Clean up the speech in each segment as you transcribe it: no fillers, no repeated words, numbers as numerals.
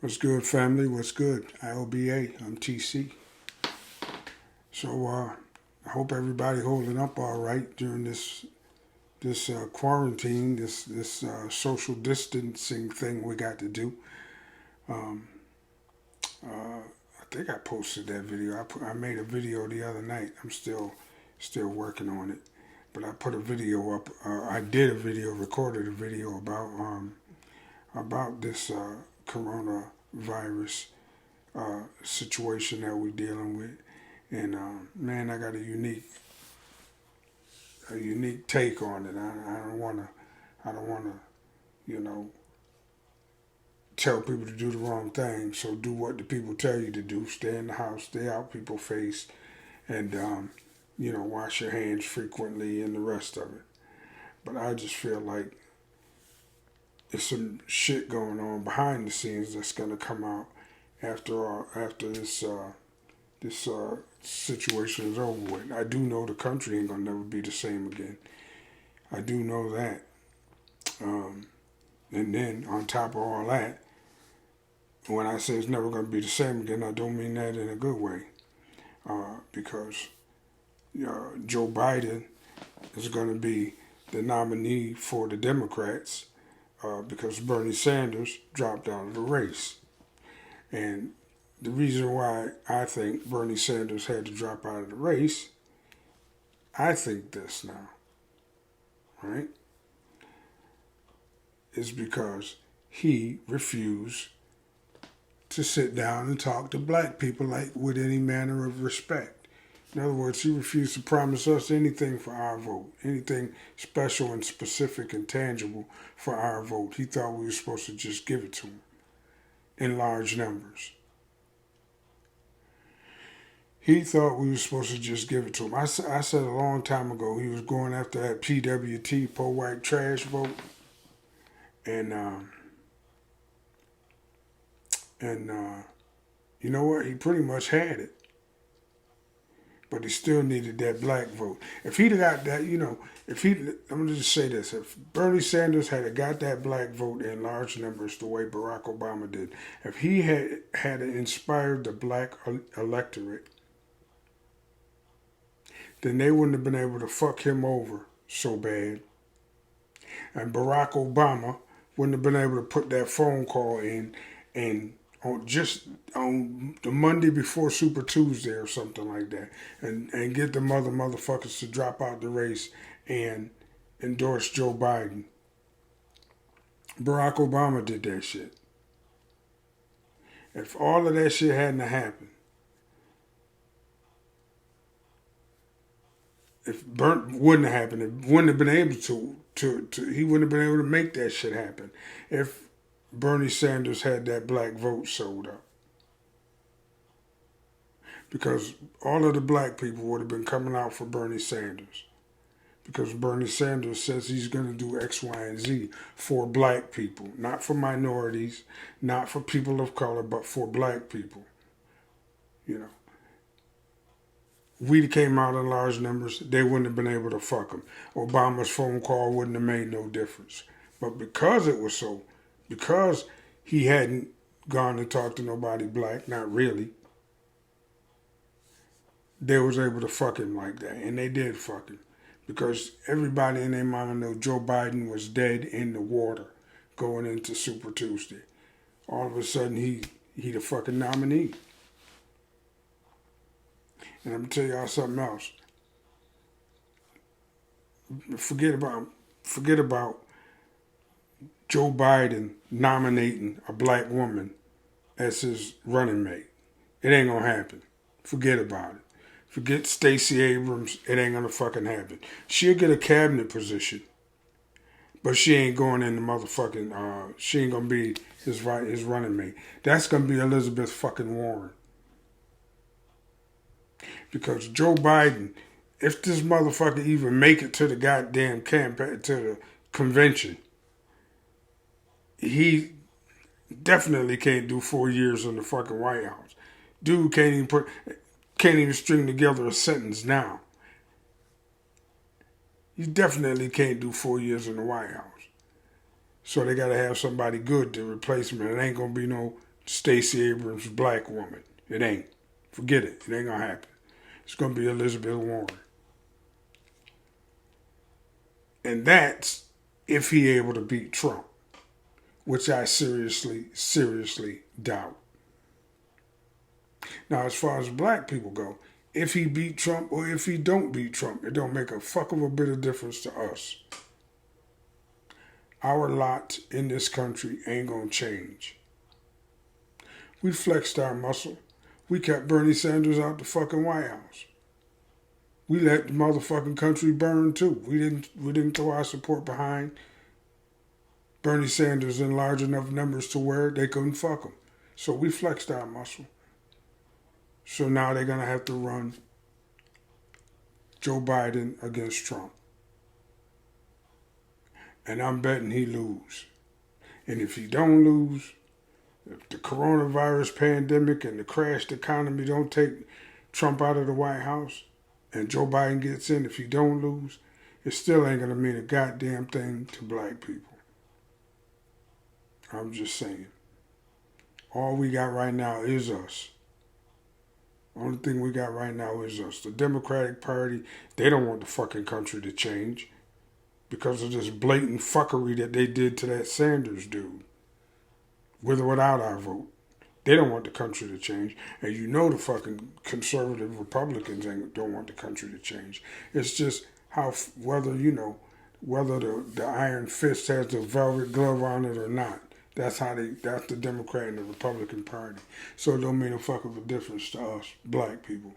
What's good, family? What's good? I.O.B.A. I'm TC. So I hope everybody holding up all right during this quarantine, this social distancing thing we got to do. Um, I think I posted that video. I made a video the other night. I'm still working on it, but I put a video up. I did a video, recorded a video about this coronavirus situation that we're dealing with. And man, I got a unique take on it. I don't wanna, you know, tell people to do the wrong thing. So do what the people tell you to do. Stay in the house. Stay out people's face, and wash your hands frequently and the rest of it. But I just feel like there's some shit going on behind the scenes that's gonna come out after this situation is over with. I do know the country ain't gonna never be the same again. I do know that. Um, and then on top of all that, when I say it's never gonna be the same again, I don't mean that in a good way. Because Joe Biden is gonna be the nominee for the Democrats because Bernie Sanders dropped out of the race. And the reason why I think Bernie Sanders had to drop out of the race, I think this now, right, is because he refused to sit down and talk to black people like with any manner of respect. In other words, he refused to promise us anything for our vote, anything special and specific and tangible for our vote. He thought we were supposed to just give it to him in large numbers. He thought we were supposed to just give it to him. I said a long time ago he was going after that PWT, poor white trash vote, and you know what? He pretty much had it, but he still needed that black vote. If he'd have got that, I'm gonna just say this: if Bernie Sanders had got that black vote in large numbers the way Barack Obama did, if he had inspired the black electorate, then they wouldn't have been able to fuck him over so bad. And Barack Obama wouldn't have been able to put that phone call in and on the Monday before Super Tuesday or something like that and get the motherfuckers to drop out the race and endorse Joe Biden. Barack Obama did that shit. If all of that shit hadn't happened, if Burnt wouldn't have happened, it wouldn't have been able to he wouldn't have been able to make that shit happen if Bernie Sanders had that black vote sold up. Because all of the black people would have been coming out for Bernie Sanders. Because Bernie Sanders says he's going to do X, Y, and Z for black people. Not for minorities, not for people of color, but for black people. You know. We came out in large numbers, they wouldn't have been able to fuck him. Obama's phone call wouldn't have made no difference. But because he hadn't gone and talked to nobody black, not really, they was able to fuck him like that. And they did fuck him. Because everybody in their mind know Joe Biden was dead in the water going into Super Tuesday. All of a sudden, he the fucking nominee. And I'm gonna tell y'all something else. Forget about Joe Biden nominating a black woman as his running mate. It ain't gonna happen. Forget about it. Forget Stacey Abrams. It ain't gonna fucking happen. She'll get a cabinet position, but she ain't going in the motherfucking. She ain't gonna be his running mate. That's gonna be Elizabeth fucking Warren. Because Joe Biden, if this motherfucker even make it to the goddamn campaign, to the convention, he definitely can't do 4 years in the fucking White House. Dude can't even string together a sentence now. You definitely can't do 4 years in the White House. So they gotta have somebody good to replace him, and it ain't gonna be no Stacey Abrams black woman. It ain't. Forget it. It ain't gonna happen. It's gonna be Elizabeth Warren. And that's if he able to beat Trump, which I seriously doubt. Now, as far as black people go, if he beat Trump or if he don't beat Trump, it don't make a fuck of a bit of difference to us. Our lot in this country ain't gonna change. We flexed our muscle. We kept Bernie Sanders out the fucking White House. We let the motherfucking country burn too. We didn't throw our support behind Bernie Sanders in large enough numbers to where they couldn't fuck him. So we flexed our muscle. So now they're gonna have to run Joe Biden against Trump. And I'm betting he lose. And if he don't lose, if the coronavirus pandemic and the crashed economy don't take Trump out of the White House and Joe Biden gets in, if he don't lose, it still ain't going to mean a goddamn thing to black people. I'm just saying. All we got right now is us. Only thing we got right now is us. The Democratic Party, they don't want the fucking country to change because of this blatant fuckery that they did to that Sanders dude. With or without our vote. They don't want the country to change. And you know the fucking conservative Republicans don't want the country to change. It's just how, whether the iron fist has the velvet glove on it or not. That's the Democrat and the Republican Party. So it don't mean a fuck of a difference to us, black people.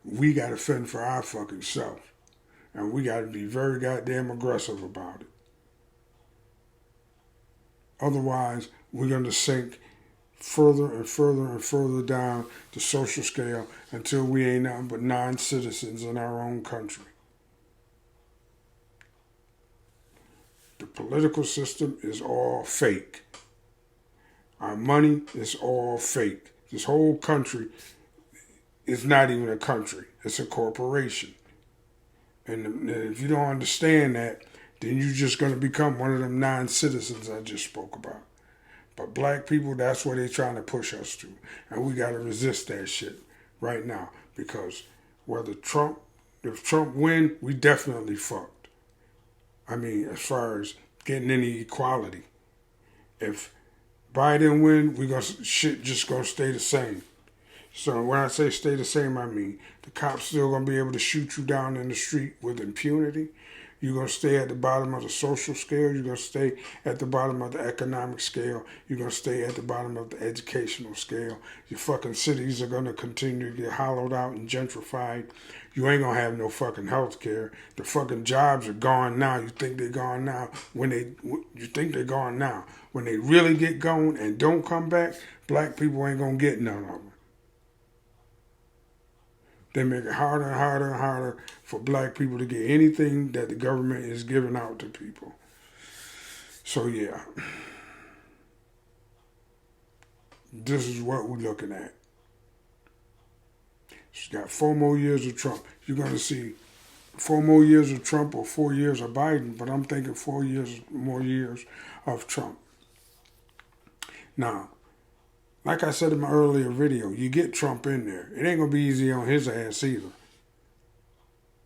We got to fend for our fucking self. And we got to be very goddamn aggressive about it. Otherwise, we're going to sink further and further and further down the social scale until we ain't nothing but non-citizens in our own country. The political system is all fake. Our money is all fake. This whole country is not even a country. It's a corporation. And if you don't understand that, then you're just going to become one of them non-citizens I just spoke about. But black people, that's where they're trying to push us to. And we got to resist that shit right now. Because if Trump win, we definitely fucked. I mean, as far as getting any equality. If Biden win, shit just going to stay the same. So when I say stay the same, I mean the cops still going to be able to shoot you down in the street with impunity. You're going to stay at the bottom of the social scale. You're going to stay at the bottom of the economic scale. You're going to stay at the bottom of the educational scale. Your fucking cities are going to continue to get hollowed out and gentrified. You ain't going to have no fucking health care. The fucking jobs are gone now. You think they're gone now. You think they're gone now. When they really get going and don't come back, black people ain't going to get none of them. They make it harder and harder and harder for black people to get anything that the government is giving out to people. So yeah, this is what we're looking at. She's got 4 more years of Trump. You're going to see 4 more years of Trump or 4 years of Biden, but I'm thinking 4 more years of Trump. Now, like I said in my earlier video, you get Trump in there. It ain't going to be easy on his ass either.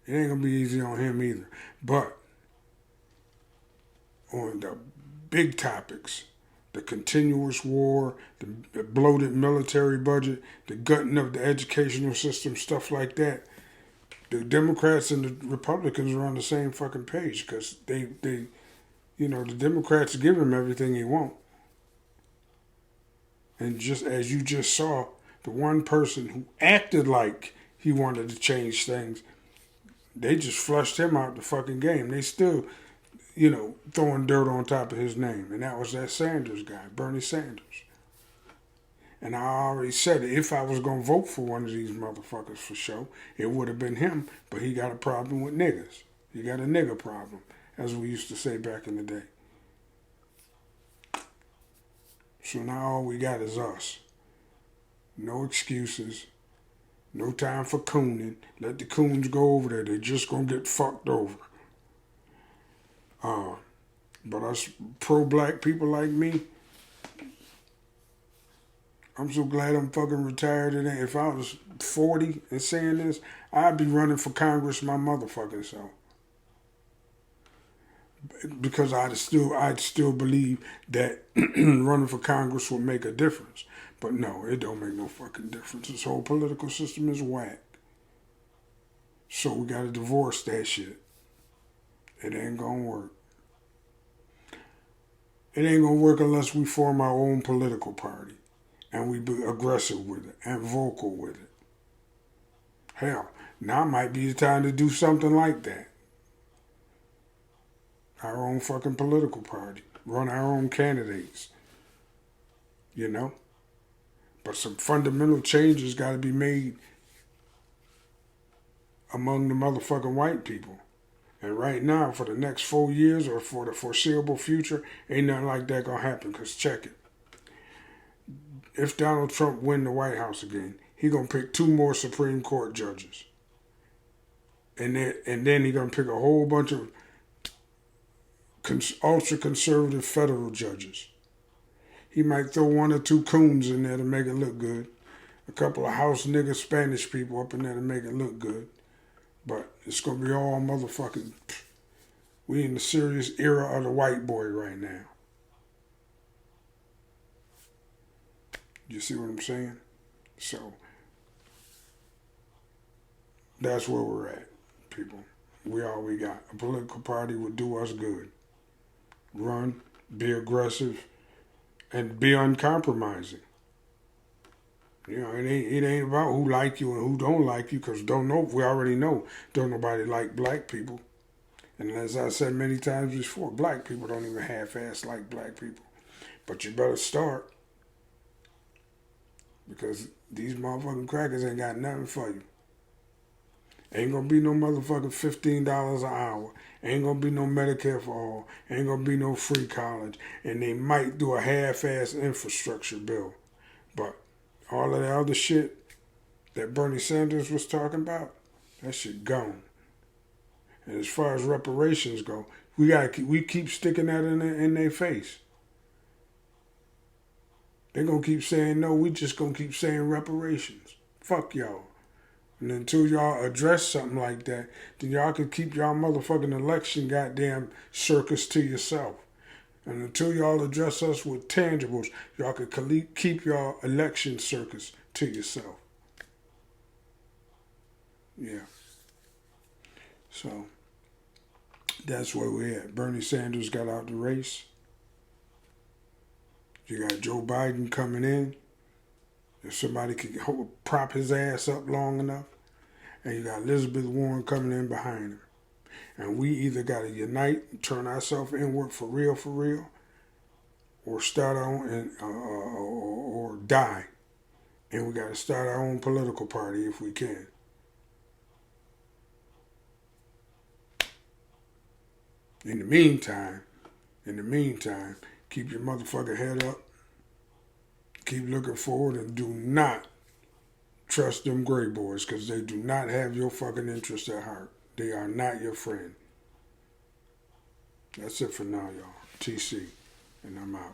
It ain't going to be easy on him either. But on the big topics, the continuous war, the bloated military budget, the gutting of the educational system, stuff like that, the Democrats and the Republicans are on the same fucking page because the Democrats give him everything he wants. And just as you just saw, the one person who acted like he wanted to change things, they just flushed him out the fucking game. They still, throwing dirt on top of his name. And that was that Sanders guy, Bernie Sanders. And I already said it, if I was going to vote for one of these motherfuckers for sure, it would have been him. But he got a problem with niggas. He got a nigger problem, as we used to say back in the day. So now all we got is us. No excuses. No time for cooning. Let the coons go over there. They're just going to get fucked over. But us pro-black people like me, I'm so glad I'm fucking retired today. If I was 40 and saying this, I'd be running for Congress my motherfucking self. Because I'd still believe that running for Congress will make a difference. But no, it don't make no fucking difference. This whole political system is whack. So we gotta divorce that shit. It ain't gonna work. It ain't gonna work unless we form our own political party and we be aggressive with it and vocal with it. Hell, now might be the time to do something like that. Our own fucking political party. Run our own candidates. You know? But some fundamental changes gotta be made among the motherfucking white people. And right now, for the next 4 years or for the foreseeable future, ain't nothing like that gonna happen. Cause check it. If Donald Trump win the White House again, he gonna pick 2 more Supreme Court judges. And then he gonna pick a whole bunch of ultra conservative federal judges. He might throw 1 or 2 coons in there to make it look good. A couple of house nigga Spanish people up in there to make it look good. But it's gonna be all motherfucking. We in the serious era of the white boy right now. You see what I'm saying? So that's where we're at, people. We all we got. A political party would do us good. Run, be aggressive, and be uncompromising. You know, it ain't about who like you and who don't like you, because we already know don't nobody like black people. And as I said many times before, black people don't even half-ass like black people. But you better start, because these motherfucking crackers ain't got nothing for you. Ain't gonna be no motherfucking $15 an hour. Ain't gonna be no Medicare for all. Ain't gonna be no free college. And they might do a half-ass infrastructure bill. But all of the other shit that Bernie Sanders was talking about, that shit gone. And as far as reparations go, we keep sticking that in their face. They're gonna keep saying no. We just gonna keep saying reparations. Fuck y'all. And until y'all address something like that, then y'all can keep y'all motherfucking election goddamn circus to yourself. And until y'all address us with tangibles, y'all can keep y'all election circus to yourself. Yeah. So that's where we're at. Bernie Sanders got out the race. You got Joe Biden coming in. If somebody could prop his ass up long enough. And you got Elizabeth Warren coming in behind him. And we either got to unite and turn ourselves inward for real, or start our own, or die. And we got to start our own political party if we can. In the meantime, keep your motherfucking head up. Keep looking forward, and do not trust them gray boys, because they do not have your fucking interest at heart. They are not your friend. That's it for now, y'all. TC, and I'm out.